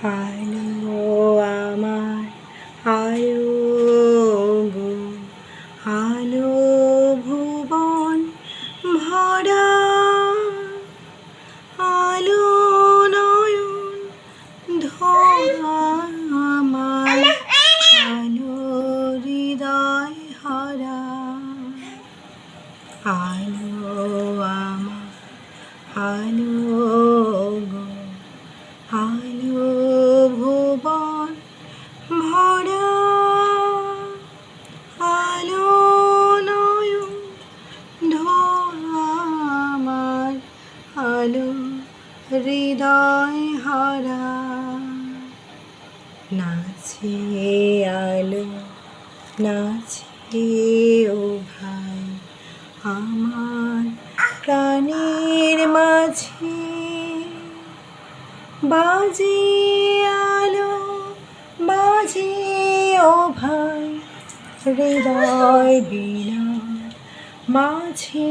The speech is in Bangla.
আলো আমার আলো গো, আলো ভুবন ভরা, আলো নয়ন ধরা আমার, আলো হৃদয় হারা। আলো আমার আলো গো, আলো ভুবন ভরা, আলো নয়ন ধরা আমার, আলো হৃদয় হারা। নাচে আলো নাচে ও ভাই আমার প্রাণের মাঝে, বাজে আলো বাজে ও ভাই হৃদয় বীণা মাঝে।